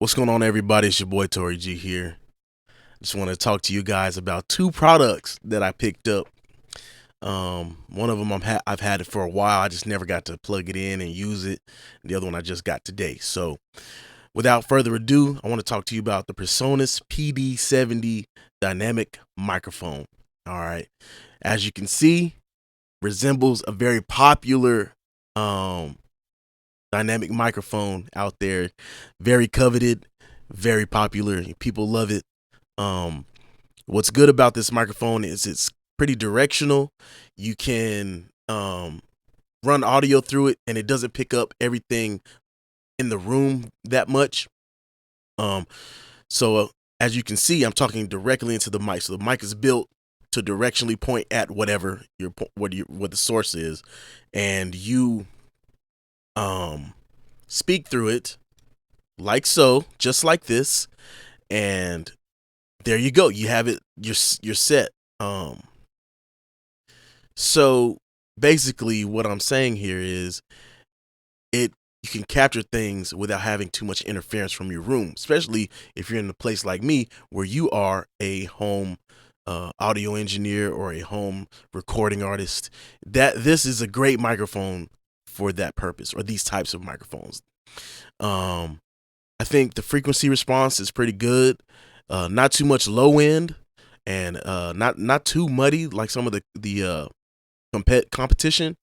What's going on, everybody? It's your boy Tori G here. Just want to talk to you guys about two products that I picked up. One of them I've had it for a while. I just never got to plug it in and use it. The other one I just got today. So, without further ado, I want to talk to you about the Presonus PD-70 dynamic microphone. All right, as you can see, resembles a very popular dynamic microphone out there, very coveted, very popular. People love it. Um, what's good about this microphone is it's pretty directional. You can run audio through it, and it doesn't pick up everything in the room that much. Um, so as you can see, I'm talking directly into the mic. So the mic is built to directionally point at whatever what the source is, and you speak through it like so, just like this, and there you go. You have it. You're set. So basically, what I'm saying here is it. You can capture things without having too much interference from your room, especially if you're in a place like me where you are a home audio engineer or a home recording artist. That this is a great microphone for that purpose, or these types of microphones. I think the frequency response is pretty good. Not too much low end, and not too muddy like some of the competition.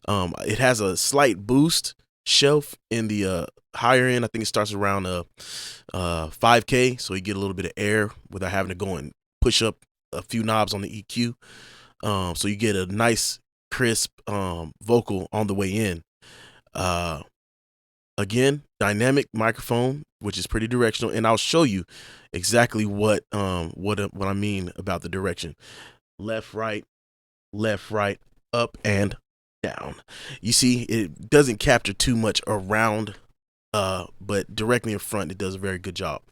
It has a slight boost shelf in the higher end. I think it starts around 5K, so you get a little bit of air without having to go and push up a few knobs on the EQ. So you get a nice crisp vocal on the way in. Again, dynamic microphone, which is pretty directional, and I'll show you exactly what I mean about the direction. Left, right, up and down. You see, it doesn't capture too much around, but directly in front, it does a very good job.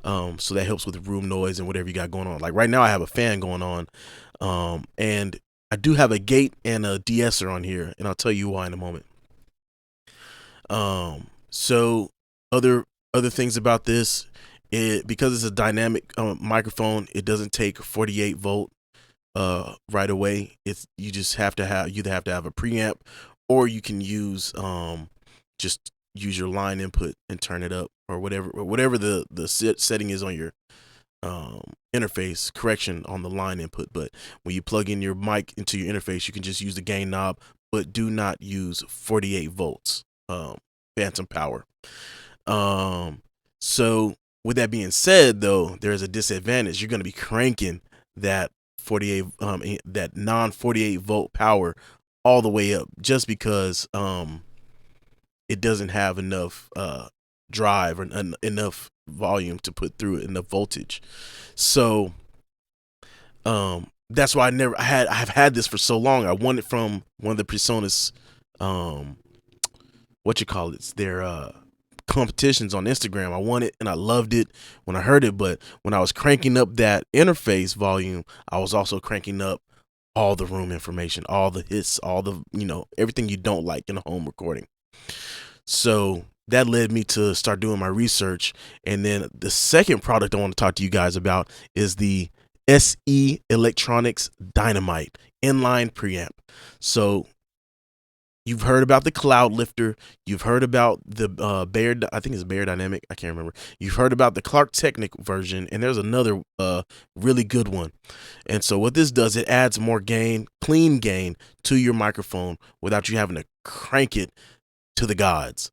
So that helps with room noise and whatever you got going on. Like right now, I have a fan going on, and I do have a gate and a de-esser on here, and I'll tell you why in a moment. So other things about this, because it's a dynamic microphone, it doesn't take 48 volt right away. It's you just have to have a preamp, or you can use just use your line input and turn it up, or whatever the setting is on your interface correction on the line input. But when you plug in your mic into your interface, you can just use the gain knob, but do not use 48 volts phantom power. So with that being said, though, there's a disadvantage. You're going to be cranking that 48 that non 48 volt power all the way up, just because it doesn't have enough drive or enough volume to put through it, enough voltage. So that's why I've had this for so long. I won it from one of the Presonus it's their competitions on Instagram. I won it and I loved it when I heard it, but when I was cranking up that interface volume, I was also cranking up all the room information, all the hits, all the, everything you don't like in a home recording. So that led me to start doing my research. And then the second product I want to talk to you guys about is the SE Electronics Dynamite inline preamp. So you've heard about the Cloud Lifter. You've heard about the I think it's Bear Dynamic. I can't remember. You've heard about the Clark Technic version, and there's another really good one. And so what this does, it adds more gain, clean gain to your microphone without you having to crank it to the gods.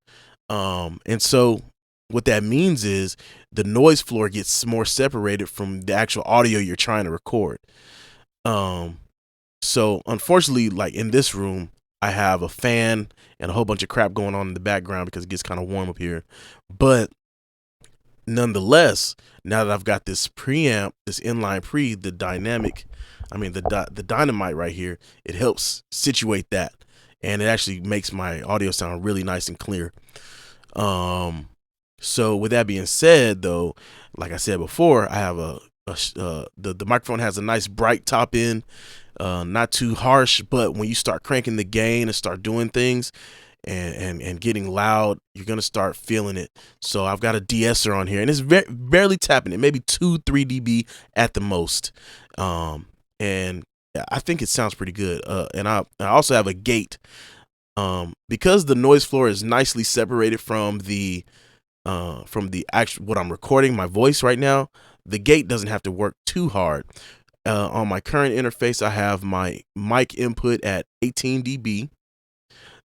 And so what that means is the noise floor gets more separated from the actual audio you're trying to record. So unfortunately, like in this room, I have a fan and a whole bunch of crap going on in the background because it gets kind of warm up here. But nonetheless, now that I've got this preamp, this inline the Dynamite right here, it helps situate that, and it actually makes my audio sound really nice and clear. So with that being said, though, like I said before, I have the microphone has a nice bright top end. Not too harsh, but when you start cranking the gain and start doing things, and getting loud, you're gonna start feeling it. So I've got a de-esser on here, and it's barely tapping it, maybe 2-3 dB at the most. And I think it sounds pretty good. And I also have a gate, because the noise floor is nicely separated from the actual what I'm recording, my voice right now. The gate doesn't have to work too hard. On my current interface, I have my mic input at 18 dB.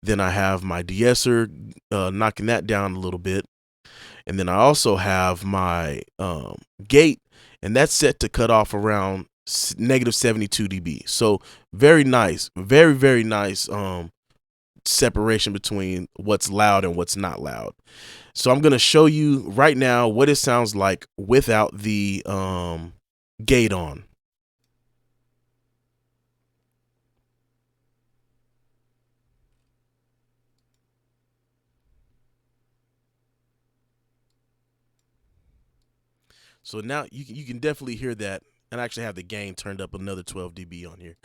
Then I have my de-esser, knocking that down a little bit. And then I also have my gate, and that's set to cut off around negative 72 dB. So very nice, very, very nice separation between what's loud and what's not loud. So I'm going to show you right now what it sounds like without the gate on. So now you can definitely hear that. And I actually have the gain turned up another 12 dB on here.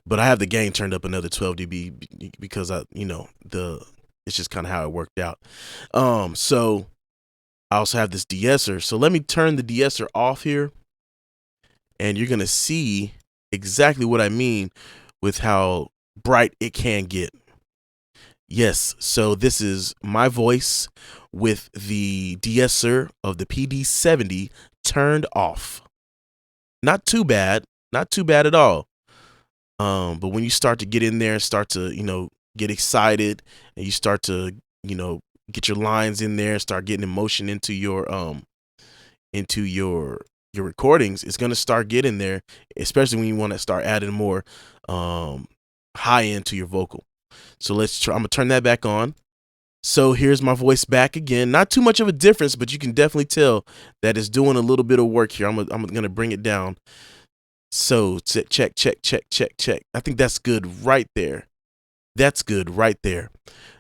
But I have the gain turned up another 12 dB because it's just kind of how it worked out. So I also have this de-esser. So let me turn the de-esser off here, and you're going to see exactly what I mean with how bright it can get. Yes, so this is my voice with the de-esser of the PD-70 turned off. Not too bad, not too bad at all. But when you start to get in there and start to, get excited, and you start to, get your lines in there, start getting emotion into your recordings, it's gonna start getting there, especially when you want to start adding more high end to your vocal. So I'm gonna turn that back on. So here's my voice back again. Not too much of a difference, but you can definitely tell that it's doing a little bit of work here. I'm gonna bring it down. So check, check, check, check, check. I think that's good right there. That's good right there.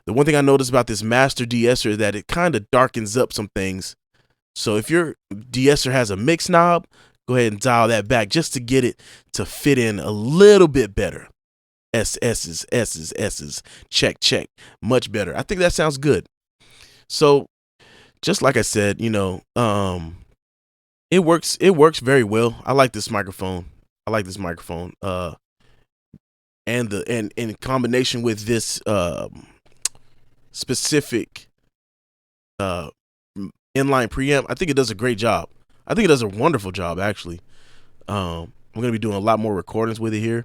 The one thing I noticed about this master de-esser is that it kind of darkens up some things. So if your de-esser has a mix knob, go ahead and dial that back just to get it to fit in a little bit better. S's, check, check, much better. I think that sounds good. So just like I said, it works very well. I like this microphone. And in combination with this specific inline preamp, I think it does a great job. I think it does a wonderful job, actually. I'm gonna be doing a lot more recordings with it here.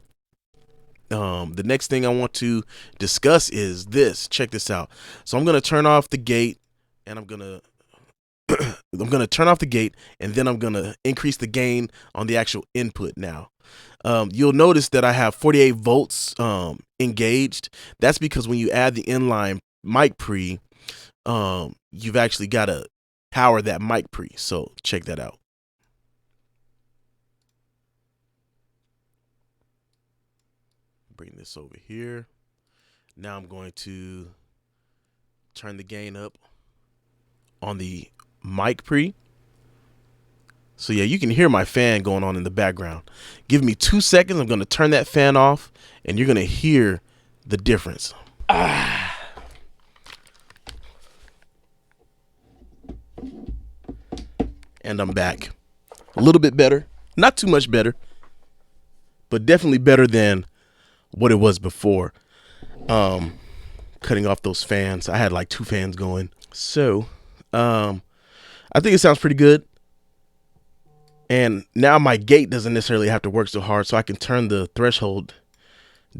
The next thing I want to discuss is this. Check this out. So I'm gonna turn off the gate, and I'm gonna turn off the gate, and then I'm gonna increase the gain on the actual input now. You'll notice that I have 48 volts engaged. That's because when you add the inline mic pre, you've actually got to power that mic pre. So check that out. Bring this over here. Now I'm going to turn the gain up on the mic pre. So yeah, you can hear my fan going on in the background. Give me 2 seconds. I'm going to turn that fan off, and you're going to hear the difference. And I'm back. A little bit better. Not too much better, but definitely better than what it was before. Cutting off those fans. I had like 2 fans going. So I think it sounds pretty good. And now my gate doesn't necessarily have to work so hard, so I can turn the threshold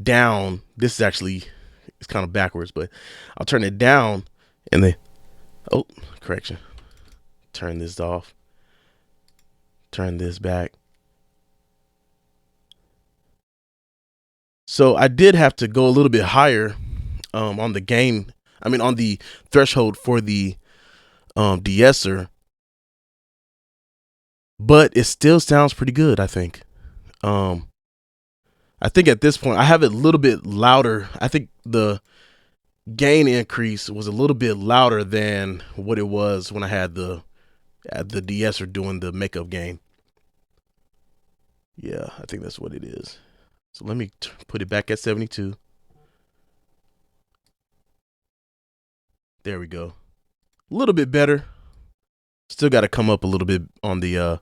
down. This is actually, it's kind of backwards, but I'll turn it down, and then, correction. Turn this off. Turn this back. So I did have to go a little bit higher on the gain. I mean, on the threshold for the de-esser, but it still sounds pretty good, I think. I think at this point I have it a little bit louder. I think the gain increase was a little bit louder than what it was when I had the de-esser doing the makeup gain. Yeah, I think that's what it is. So let me put it back at 72. There we go. A little bit better. Still got to come up a little bit on the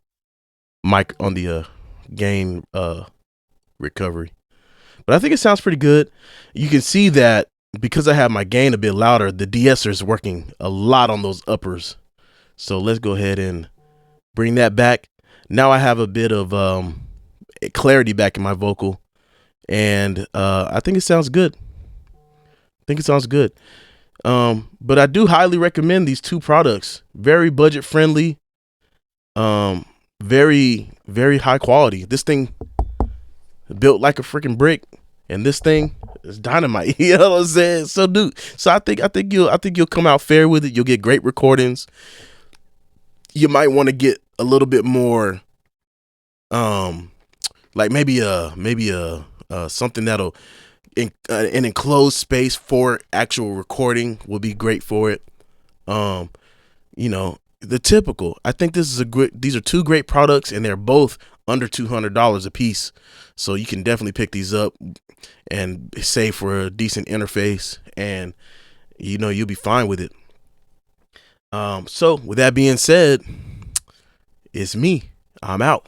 mic, on the gain recovery. But I think it sounds pretty good. You can see that because I have my gain a bit louder, the de-esser is working a lot on those uppers. So let's go ahead and bring that back. Now I have a bit of clarity back in my vocal, and I think it sounds good. But I do highly recommend these two products. Very budget friendly. Very, very high quality. This thing built like a freaking brick, and this thing is dynamite. You know what I'm saying? So I think you'll come out fair with it. You'll get great recordings. You might want to get a little bit more, like maybe a something that'll an enclosed space for actual recording will be great for it. You know, the typical. I think these are two great products, and they're both under $200 a piece. So you can definitely pick these up and save for a decent interface, and you'll be fine with it. So with that being said, it's me. I'm out.